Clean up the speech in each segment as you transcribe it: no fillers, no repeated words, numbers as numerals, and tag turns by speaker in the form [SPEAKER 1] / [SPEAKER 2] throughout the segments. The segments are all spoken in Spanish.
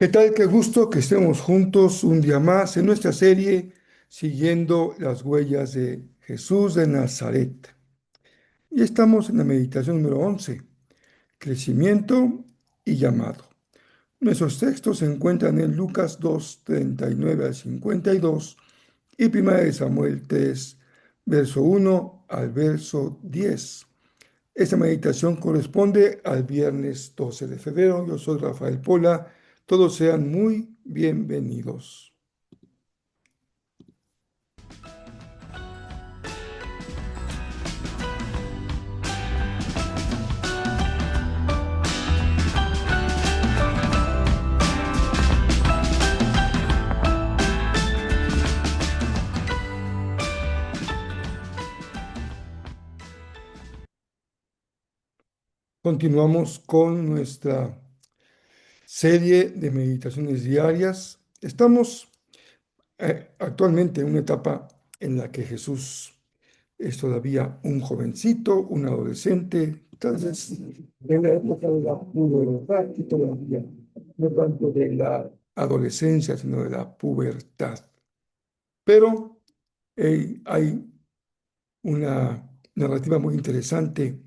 [SPEAKER 1] ¿Qué tal? Qué gusto que estemos juntos un día más en nuestra serie siguiendo las huellas de Jesús de Nazaret. Y estamos en la meditación número 11, crecimiento y llamado. Nuestros textos se encuentran en Lucas 2, 39 al 52 y 1 de Samuel 3, verso 1 al verso 10. Esta meditación corresponde al viernes 12 de febrero. Yo soy Rafael Pola. Todos sean muy bienvenidos. Continuamos con nuestra serie de meditaciones diarias. Estamos actualmente en una etapa en la que Jesús es todavía un jovencito, un adolescente, tal vez en la época de la pubertad y todavía, no tanto de la adolescencia, sino de la pubertad. Pero hay una narrativa muy interesante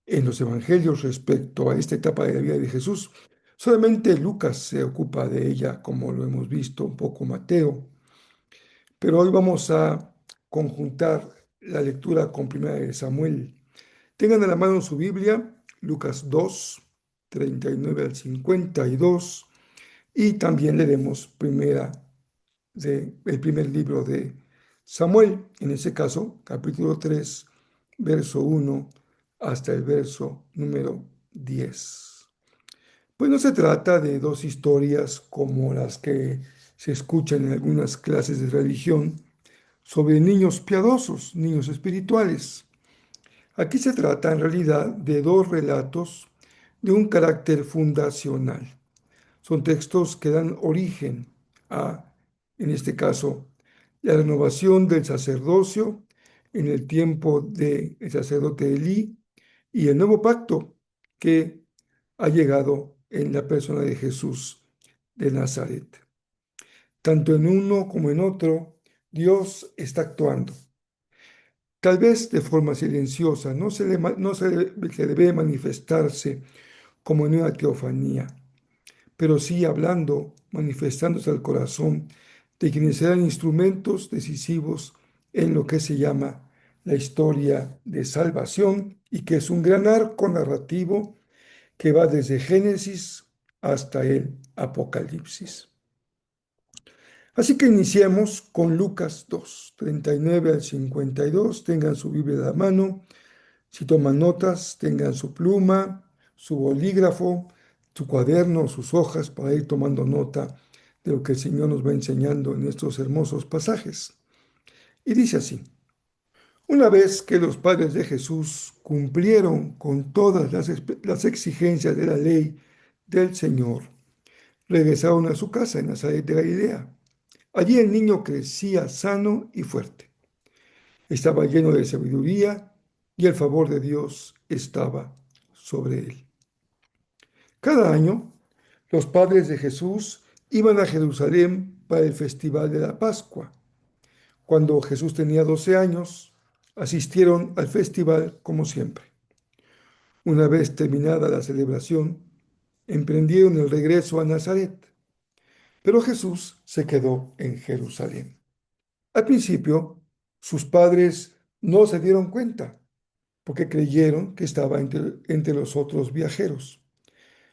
[SPEAKER 1] en los evangelios respecto a esta etapa de la vida de Jesús. Solamente Lucas se ocupa de ella, como lo hemos visto, un poco Mateo, pero hoy vamos a conjuntar la lectura con Primera de Samuel. Tengan a la mano su Biblia, Lucas 2, 39 al 52, y también leeremos el primer libro de Samuel, en ese caso, capítulo 3, verso 1 hasta el verso número 10. Pues no se trata de dos historias como las que se escuchan en algunas clases de religión sobre niños piadosos, niños espirituales. Aquí se trata en realidad de dos relatos de un carácter fundacional. Son textos que dan origen a, en este caso, la renovación del sacerdocio en el tiempo del sacerdote Elí y el nuevo pacto que ha llegado en la persona de Jesús de Nazaret. Tanto en uno como en otro, Dios está actuando. Tal vez de forma silenciosa, no se debe manifestarse como en una teofanía, pero sí hablando, manifestándose al corazón de quienes serán instrumentos decisivos en lo que se llama la historia de salvación y que es un gran arco narrativo que va desde Génesis hasta el Apocalipsis. Así que iniciemos con Lucas 2, 39 al 52. Tengan su Biblia a la mano. Si toman notas, tengan su pluma, su bolígrafo, su cuaderno, sus hojas para ir tomando nota de lo que el Señor nos va enseñando en estos hermosos pasajes. Y dice así: una vez que los padres de Jesús cumplieron con todas las exigencias de la ley del Señor, regresaron a su casa en Nazaret de Galilea. Allí el niño crecía sano y fuerte. Estaba lleno de sabiduría y el favor de Dios estaba sobre él. Cada año, los padres de Jesús iban a Jerusalén para el festival de la Pascua. Cuando Jesús tenía 12 años, asistieron al festival como siempre. Una vez terminada la celebración, emprendieron el regreso a Nazaret, pero Jesús se quedó en Jerusalén. Al principio, sus padres no se dieron cuenta porque creyeron que estaba entre los otros viajeros.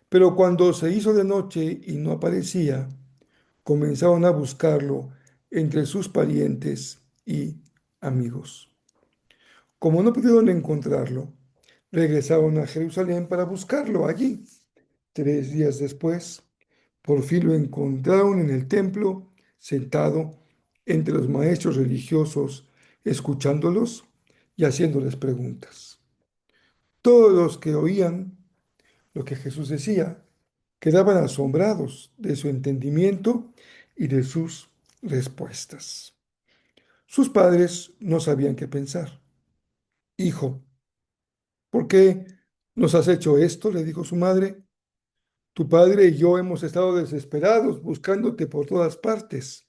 [SPEAKER 1] Pero cuando se hizo de noche y no aparecía, comenzaron a buscarlo entre sus parientes y amigos. Como no pudieron encontrarlo, regresaron a Jerusalén para buscarlo allí. 3 días después, por fin lo encontraron en el templo, sentado entre los maestros religiosos, escuchándolos y haciéndoles preguntas. Todos los que oían lo que Jesús decía quedaban asombrados de su entendimiento y de sus respuestas. Sus padres no sabían qué pensar. Hijo, ¿por qué nos has hecho esto?, le dijo su madre. Tu padre y yo hemos estado desesperados buscándote por todas partes.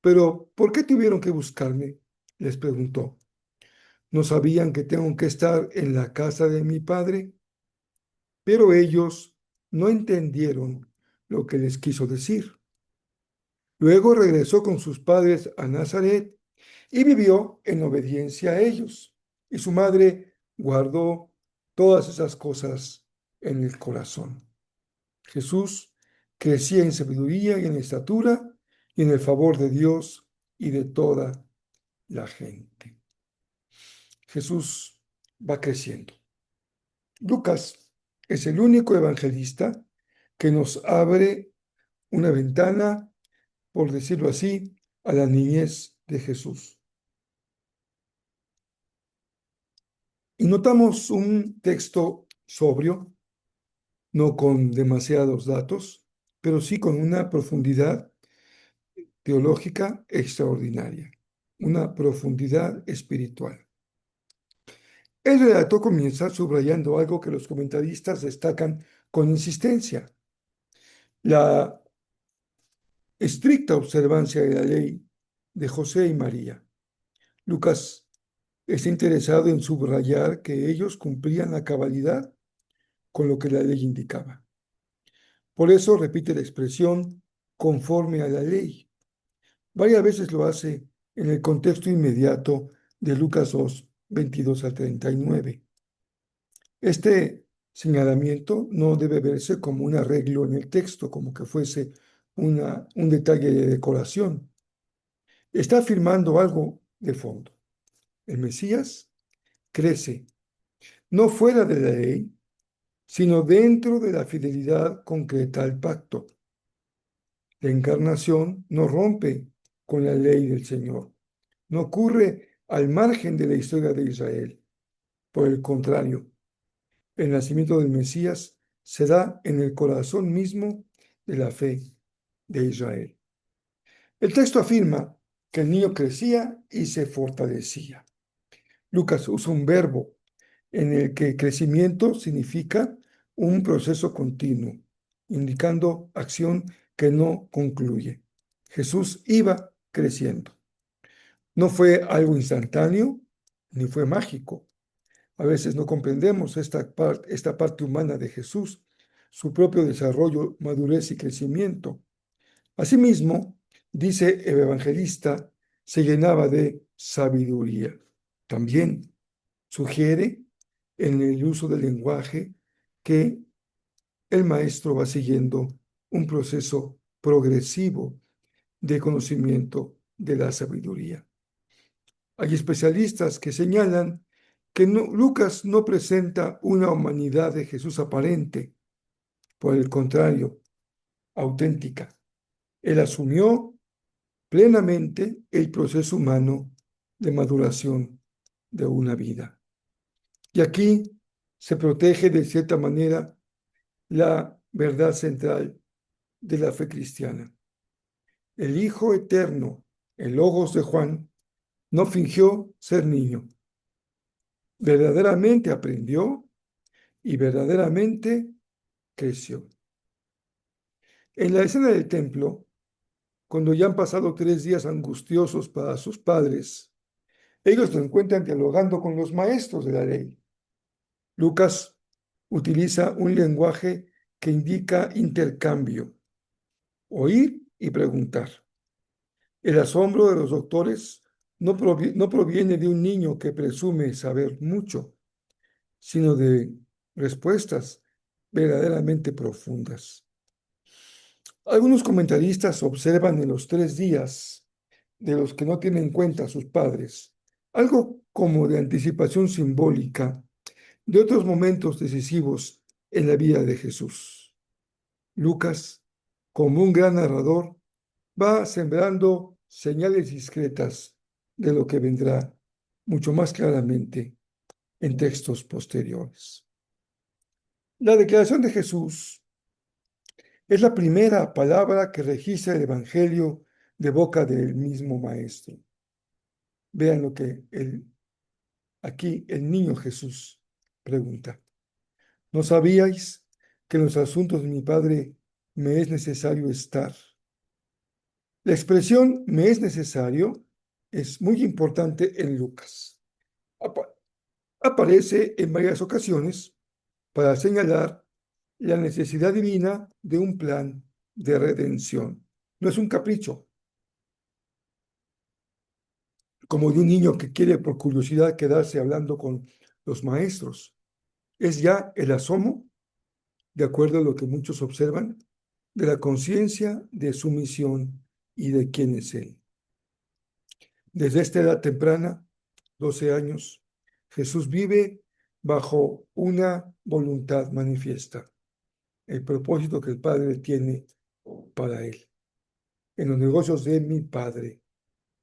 [SPEAKER 1] Pero, ¿por qué tuvieron que buscarme? Les preguntó. ¿No sabían que tengo que estar en la casa de mi padre? Pero ellos no entendieron lo que les quiso decir. Luego regresó con sus padres a Nazaret y vivió en obediencia a ellos. Y su madre guardó todas esas cosas en el corazón. Jesús crecía en sabiduría y en estatura y en el favor de Dios y de toda la gente. Jesús va creciendo. Lucas es el único evangelista que nos abre una ventana, por decirlo así, a la niñez de Jesús. Y notamos un texto sobrio, no con demasiados datos, pero sí con una profundidad teológica extraordinaria, una profundidad espiritual. El relato comienza subrayando algo que los comentaristas destacan con insistencia: la estricta observancia de la ley de José y María. Lucas está interesado en subrayar que ellos cumplían a cabalidad con lo que la ley indicaba. Por eso repite la expresión conforme a la ley. Varias veces lo hace en el contexto inmediato de Lucas 2, 22 al 39. Este señalamiento no debe verse como un arreglo en el texto, como que fuese un detalle de decoración. Está afirmando algo de fondo. El Mesías crece no fuera de la ley, sino dentro de la fidelidad concreta al pacto. La encarnación no rompe con la ley del Señor, no ocurre al margen de la historia de Israel. Por el contrario, el nacimiento del Mesías se da en el corazón mismo de la fe de Israel. El texto afirma que el niño crecía y se fortalecía. Lucas usa un verbo en el que crecimiento significa un proceso continuo, indicando acción que no concluye. Jesús iba creciendo. No fue algo instantáneo ni fue mágico. A veces no comprendemos esta parte humana de Jesús, su propio desarrollo, madurez y crecimiento. Asimismo, dice el evangelista, se llenaba de sabiduría. También sugiere en el uso del lenguaje que el maestro va siguiendo un proceso progresivo de conocimiento de la sabiduría. Hay especialistas que señalan que Lucas no presenta una humanidad de Jesús aparente, por el contrario, auténtica. Él asumió plenamente el proceso humano de maduración de una vida. Y aquí se protege de cierta manera la verdad central de la fe cristiana. El Hijo Eterno, el Logos de Juan, no fingió ser niño. Verdaderamente aprendió y verdaderamente creció. En la escena del templo, cuando ya han pasado 3 días angustiosos para sus padres, ellos lo encuentran dialogando con los maestros de la ley. Lucas utiliza un lenguaje que indica intercambio, oír y preguntar. El asombro de los doctores no proviene de un niño que presume saber mucho, sino de respuestas verdaderamente profundas. Algunos comentaristas observan en los 3 días de los que no tienen en cuenta a sus padres algo como de anticipación simbólica de otros momentos decisivos en la vida de Jesús. Lucas, como un gran narrador, va sembrando señales discretas de lo que vendrá mucho más claramente en textos posteriores. La declaración de Jesús es la primera palabra que registra el Evangelio de boca del mismo Maestro. Vean lo que aquí el niño Jesús pregunta. ¿No sabíais que en los asuntos de mi Padre me es necesario estar. La expresión me es necesario es muy importante en Lucas. Apa- Aparece en varias ocasiones para señalar la necesidad divina de un plan de redención. No es un capricho, como de un niño que quiere por curiosidad quedarse hablando con los maestros. Es ya el asomo, de acuerdo a lo que muchos observan, de la conciencia de su misión y de quién es Él. Desde esta edad temprana, 12 años, Jesús vive bajo una voluntad manifiesta, el propósito que el Padre tiene para Él. En los negocios de mi Padre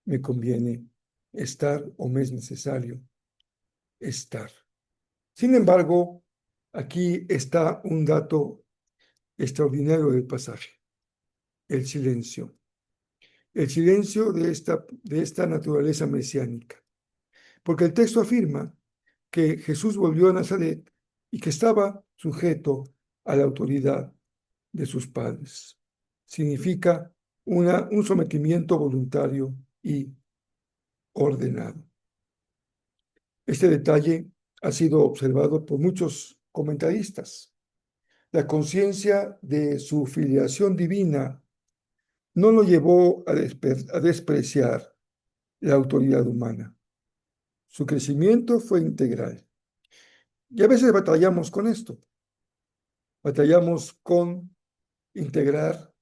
[SPEAKER 1] me conviene estar o me es necesario estar. Sin embargo, aquí está un dato extraordinario del pasaje, el silencio. El silencio de esta naturaleza mesiánica. Porque el texto afirma que Jesús volvió a Nazaret y que estaba sujeto a la autoridad de sus padres. Significa un sometimiento voluntario y ordenado. Este detalle ha sido observado por muchos comentaristas. La conciencia de su filiación divina no lo llevó a despreciar la autoridad humana. Su crecimiento fue integral. Y a veces batallamos con esto. Batallamos con integrar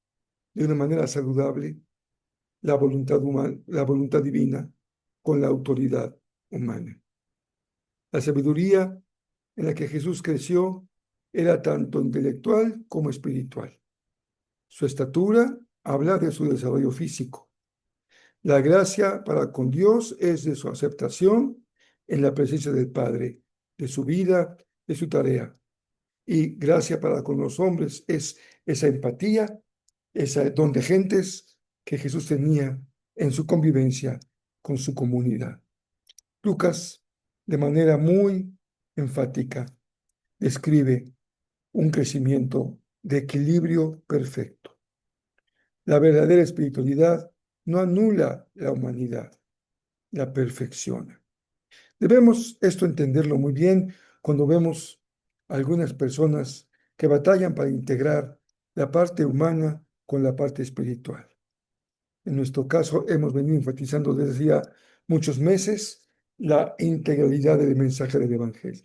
[SPEAKER 1] de una manera saludable la voluntad humana, la voluntad divina con la autoridad humana. La sabiduría en la que Jesús creció era tanto intelectual como espiritual. Su estatura habla de su desarrollo físico. La gracia para con Dios es de su aceptación en la presencia del Padre, de su vida, de su tarea. Y gracia para con los hombres es esa empatía, ese don de gentes que Jesús tenía en su convivencia con su comunidad. Lucas, de manera muy enfática, describe un crecimiento de equilibrio perfecto. La verdadera espiritualidad no anula la humanidad, la perfecciona. Debemos esto entenderlo muy bien cuando vemos algunas personas que batallan para integrar la parte humana con la parte espiritual. En nuestro caso, hemos venido enfatizando desde ya muchos meses la integralidad del mensaje del Evangelio.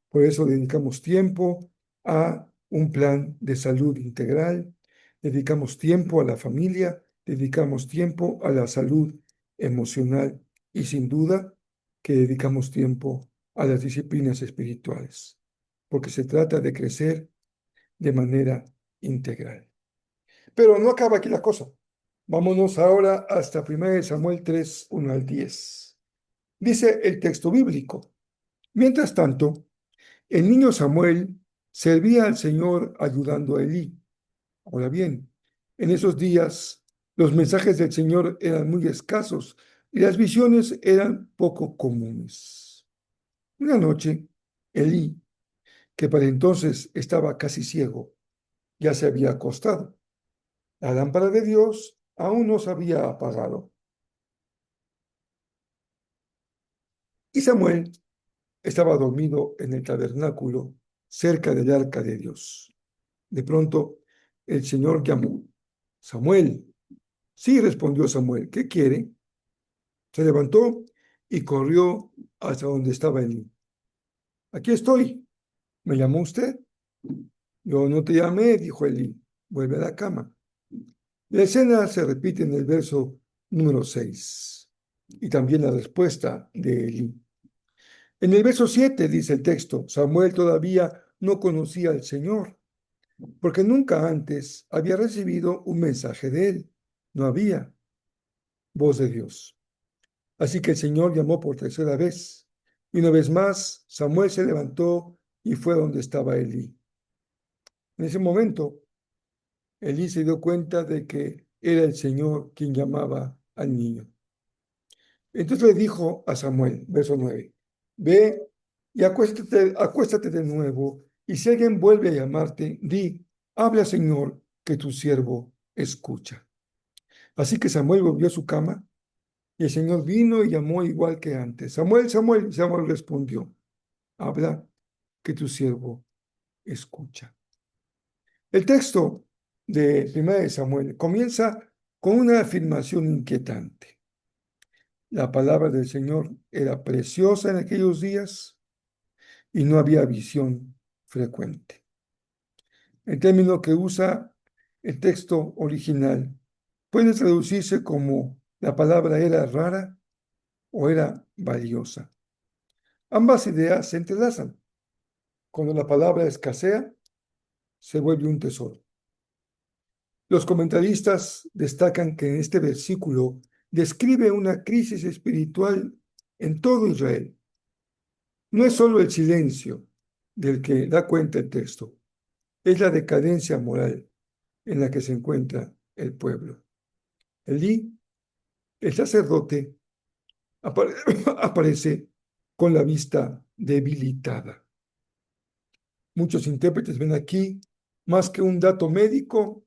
[SPEAKER 1] Por eso dedicamos tiempo a un plan de salud integral, dedicamos tiempo a la familia, dedicamos tiempo a la salud emocional y sin duda que dedicamos tiempo a las disciplinas espirituales, porque se trata de crecer de manera integral. Pero no acaba aquí la cosa. Vámonos ahora hasta 1 Samuel 3, 1 al 10. Dice el texto bíblico. Mientras tanto, el niño Samuel servía al Señor ayudando a Elí. Ahora bien, en esos días los mensajes del Señor eran muy escasos y las visiones eran poco comunes. Una noche, Elí, que para entonces estaba casi ciego, ya se había acostado. La lámpara de Dios aún no se había apagado. Y Samuel estaba dormido en el tabernáculo cerca del arca de Dios. De pronto, el Señor llamó, Samuel. Sí, respondió Samuel, ¿qué quiere? Se levantó y corrió hasta donde estaba Elí. Aquí estoy. ¿Me llamó usted? Yo no te llamé, dijo Elí. Vuelve a la cama. La escena se repite en el verso número 6 y también la respuesta de Elí. En el verso 7 dice el texto, Samuel todavía no conocía al Señor, porque nunca antes había recibido un mensaje de él. No había voz de Dios. Así que el Señor llamó por tercera vez. Y una vez más, Samuel se levantó y fue donde estaba Elí. En ese momento, Elí se dio cuenta de que era el Señor quien llamaba al niño. Entonces le dijo a Samuel, verso 9, ve y acuéstate de nuevo Y si alguien vuelve a llamarte, di, habla, Señor, que tu siervo escucha. Así que Samuel volvió a su cama y el Señor vino y llamó igual que antes. Samuel, Samuel. Y Samuel respondió, habla, que tu siervo escucha. El texto de 1 de Samuel comienza con una afirmación inquietante. La palabra del Señor era preciosa en aquellos días y no había visión frecuente. El término que usa el texto original puede traducirse como la palabra era rara o era valiosa. Ambas ideas se entrelazan. Cuando la palabra escasea, se vuelve un tesoro. Los comentaristas destacan que en este versículo describe una crisis espiritual en todo Israel. No es solo el silencio del que da cuenta el texto, es la decadencia moral en la que se encuentra el pueblo. Elí, el sacerdote, aparece con la vista debilitada. Muchos intérpretes ven aquí más que un dato médico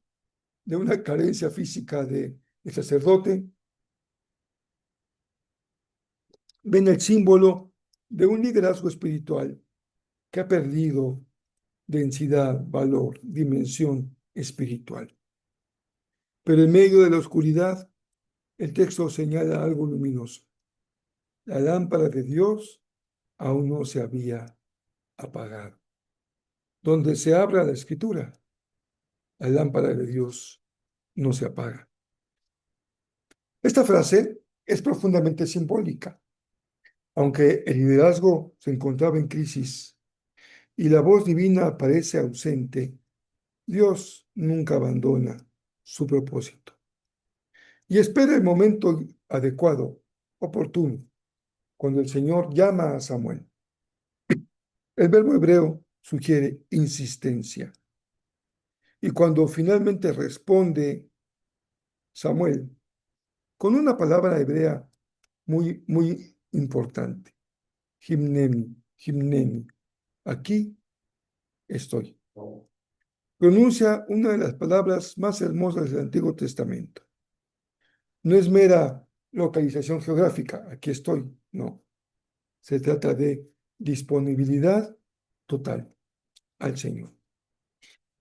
[SPEAKER 1] de una carencia física del sacerdote, ven el símbolo de un liderazgo espiritual que ha perdido densidad, valor, dimensión espiritual. Pero en medio de la oscuridad, el texto señala algo luminoso. La lámpara de Dios aún no se había apagado. Donde se abra la escritura, la lámpara de Dios no se apaga. Esta frase es profundamente simbólica. Aunque el liderazgo se encontraba en crisis y la voz divina parece ausente, Dios nunca abandona su propósito y espera el momento adecuado, oportuno, cuando el Señor llama a Samuel. El verbo hebreo sugiere insistencia. Y cuando finalmente responde Samuel con una palabra hebrea muy importante, himnemi, himnemi, aquí estoy. Pronuncia una de las palabras más hermosas del Antiguo Testamento. No es mera localización geográfica, aquí estoy, no. Se trata de disponibilidad total al Señor.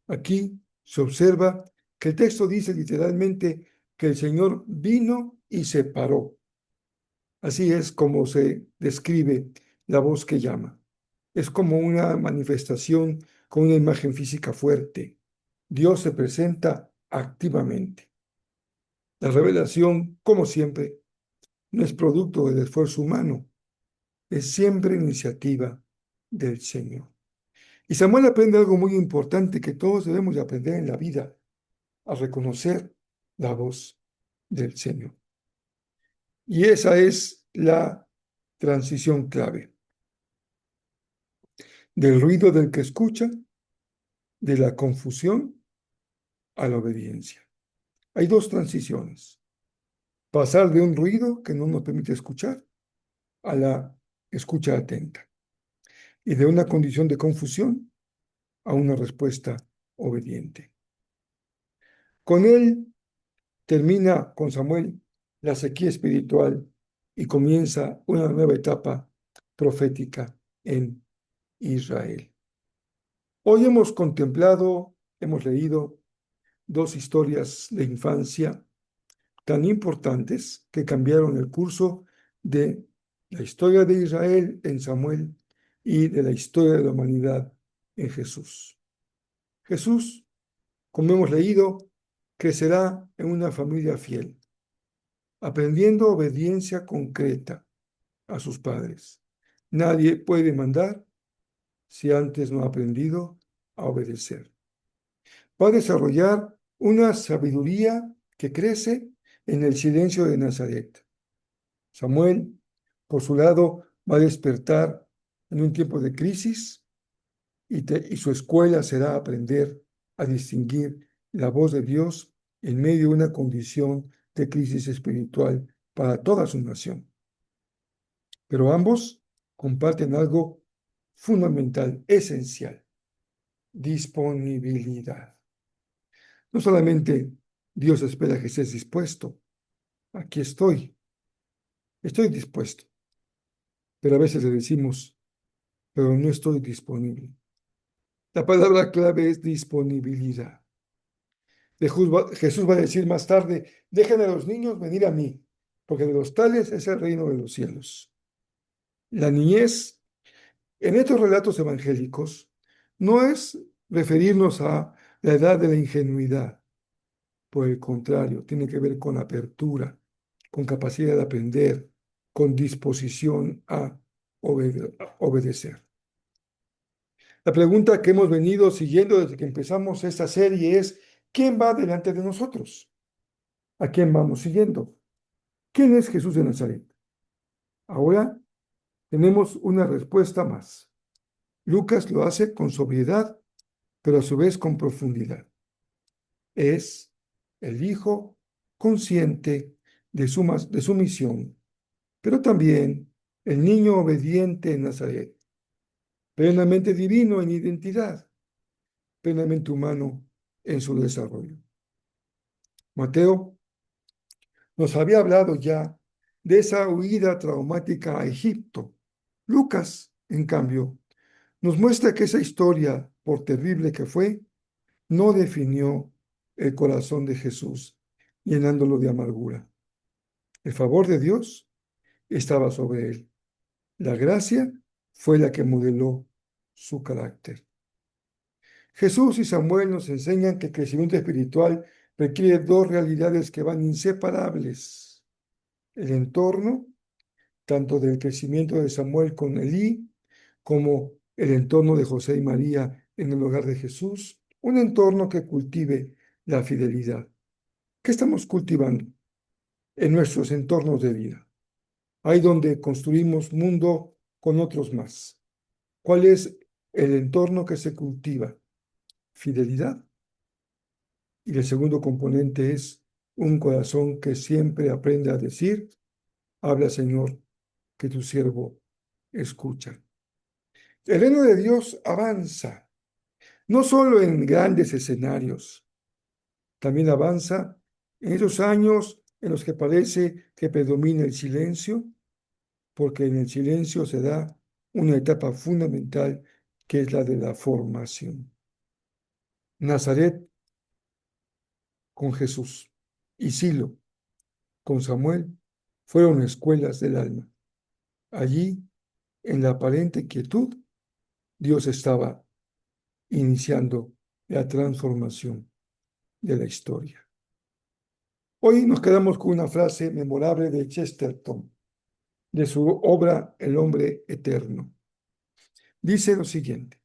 [SPEAKER 1] Aquí se observa que el texto dice literalmente que el Señor vino y se paró. Así es como se describe la voz que llama. Es como una manifestación con una imagen física fuerte. Dios se presenta activamente. La revelación, como siempre, no es producto del esfuerzo humano, es siempre iniciativa del Señor. Y Samuel aprende algo muy importante que todos debemos de aprender en la vida, a reconocer la voz del Señor. Y esa es la transición clave del ruido del que escucha, de la confusión a la obediencia. Hay dos transiciones. Pasar de un ruido que no nos permite escuchar a la escucha atenta. Y de una condición de confusión a una respuesta obediente. Con él termina con Samuel la sequía espiritual y comienza una nueva etapa profética en Israel. Hoy hemos contemplado, hemos leído dos historias de infancia tan importantes que cambiaron el curso de la historia de Israel en Samuel y de la historia de la humanidad en Jesús. Jesús, como hemos leído, crecerá en una familia fiel, aprendiendo obediencia concreta a sus padres. Nadie puede mandar si antes no ha aprendido a obedecer. Va a desarrollar una sabiduría que crece en el silencio de Nazaret. Samuel, por su lado, va a despertar en un tiempo de crisis y su escuela será aprender a distinguir la voz de Dios en medio de una condición de crisis espiritual para toda su nación. Pero ambos comparten algo fundamental, esencial. disponibilidad. No solamente Dios espera que estés dispuesto, aquí estoy dispuesto, pero a veces le decimos, pero no estoy disponible. La palabra clave es disponibilidad. Jesús va a decir más tarde, dejen a los niños venir a mí, porque de los tales es el reino de los cielos. La niñez, en estos relatos evangélicos, no es referirnos a la edad de la ingenuidad. Por el contrario, tiene que ver con apertura, con capacidad de aprender, con disposición a obedecer. La pregunta que hemos venido siguiendo desde que empezamos esta serie es, ¿quién va delante de nosotros? ¿A quién vamos siguiendo? ¿Quién es Jesús de Nazaret? Ahora tenemos una respuesta más. Lucas lo hace con sobriedad, pero a su vez con profundidad. Es el Hijo consciente de su misión, pero también el niño obediente en Nazaret, plenamente divino en identidad, plenamente humano en su desarrollo. Mateo nos había hablado ya de esa huida traumática a Egipto. Lucas, en cambio, nos muestra que esa historia, por terrible que fue, no definió el corazón de Jesús, llenándolo de amargura. El favor de Dios estaba sobre él. La gracia fue la que modeló su carácter. Jesús y Samuel nos enseñan que el crecimiento espiritual requiere dos realidades que van inseparables. El entorno, tanto del crecimiento de Samuel con Elí, como el entorno de José y María en el hogar de Jesús, un entorno que cultive la fidelidad. ¿Qué estamos cultivando en nuestros entornos de vida? Ahí donde construimos mundo con otros más. ¿Cuál es el entorno que se cultiva? Fidelidad. Y el segundo componente es un corazón que siempre aprende a decir, habla Señor, que tu siervo escucha. El reino de Dios avanza, no solo en grandes escenarios, también avanza en esos años en los que parece que predomina el silencio, porque en el silencio se da una etapa fundamental que es la de la formación. Nazaret con Jesús y Silo con Samuel fueron escuelas del alma. Allí, en la aparente quietud, Dios estaba iniciando la transformación de la historia. Hoy nos quedamos con una frase memorable de Chesterton, de su obra El hombre eterno. Dice lo siguiente: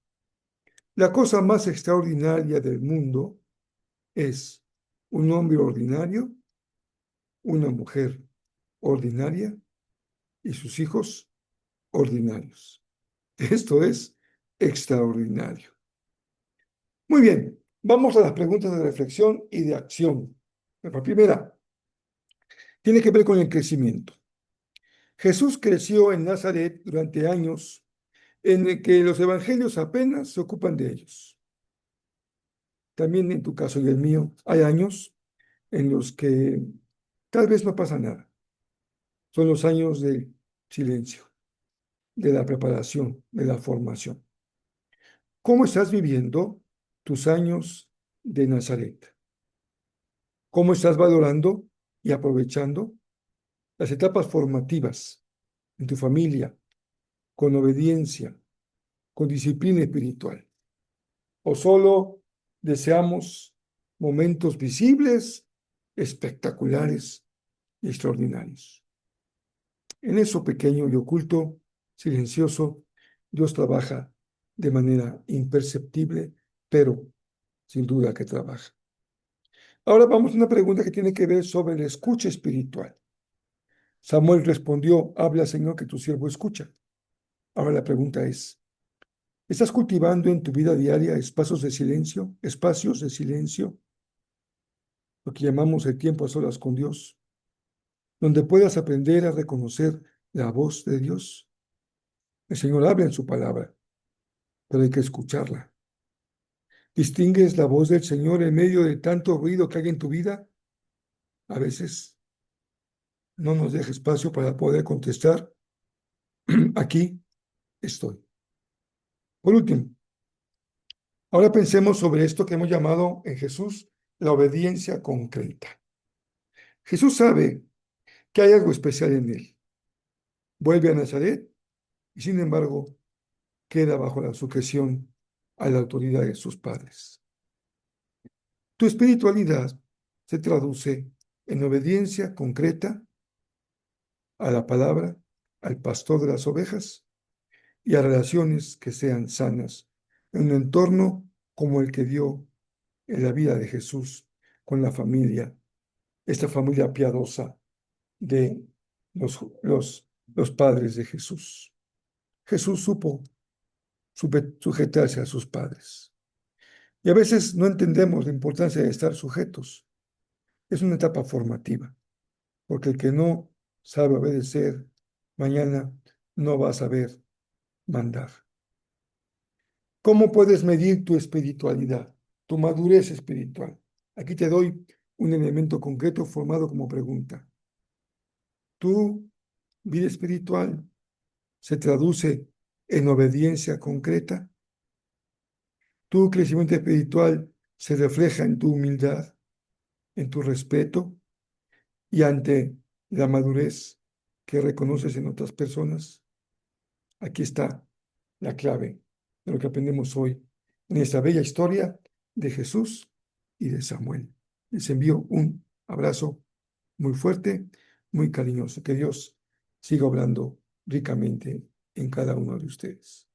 [SPEAKER 1] la cosa más extraordinaria del mundo es un hombre ordinario, una mujer ordinaria y sus hijos ordinarios. Esto es extraordinario. Muy bien, vamos a las preguntas de reflexión y de acción. La primera tiene que ver con el crecimiento. Jesús creció en Nazaret durante años en el que los evangelios apenas se ocupan de ellos. También en tu caso y el mío hay años en los que tal vez no pasa nada. Son los años del silencio, de la preparación, de la formación. ¿Cómo estás viviendo tus años de Nazaret? ¿Cómo estás valorando y aprovechando las etapas formativas en tu familia, con obediencia, con disciplina espiritual? ¿O solo deseamos momentos visibles, espectaculares y extraordinarios? En eso pequeño y oculto, silencioso, Dios trabaja de manera imperceptible, pero sin duda que trabaja. Ahora vamos a una pregunta que tiene que ver sobre la escucha espiritual. Samuel respondió, habla Señor que tu siervo escucha. Ahora la pregunta es, ¿estás cultivando en tu vida diaria espacios de silencio, lo que llamamos el tiempo a solas con Dios, donde puedas aprender a reconocer la voz de Dios? El Señor habla en su palabra, pero hay que escucharla. ¿Distingues la voz del Señor en medio de tanto ruido que hay en tu vida? A veces no nos deja espacio para poder contestar. Aquí estoy. Por último, ahora pensemos sobre esto que hemos llamado en Jesús la obediencia concreta. Jesús sabe que hay algo especial en él. Vuelve a Nazaret y sin embargo queda bajo la sujeción a la autoridad de sus padres. Tu espiritualidad se traduce en obediencia concreta a la palabra, al pastor de las ovejas y a relaciones que sean sanas en un entorno como el que dio en la vida de Jesús con la familia, esta familia piadosa de los padres de Jesús. Jesús supo sujetarse a sus padres. Y a veces no entendemos la importancia de estar sujetos. Es una etapa formativa, porque el que no sabe obedecer, mañana no va a saber mandar. ¿Cómo puedes medir tu espiritualidad, tu madurez espiritual? Aquí te doy un elemento concreto formado como pregunta. ¿Tu vida espiritual se traduce en obediencia concreta? ¿Tu crecimiento espiritual se refleja en tu humildad, en tu respeto y ante la madurez que reconoces en otras personas? Aquí está la clave de lo que aprendemos hoy en esta bella historia de Jesús y de Samuel. Les envío un abrazo muy fuerte, muy cariñoso. Que Dios siga obrando ricamente en cada uno de ustedes.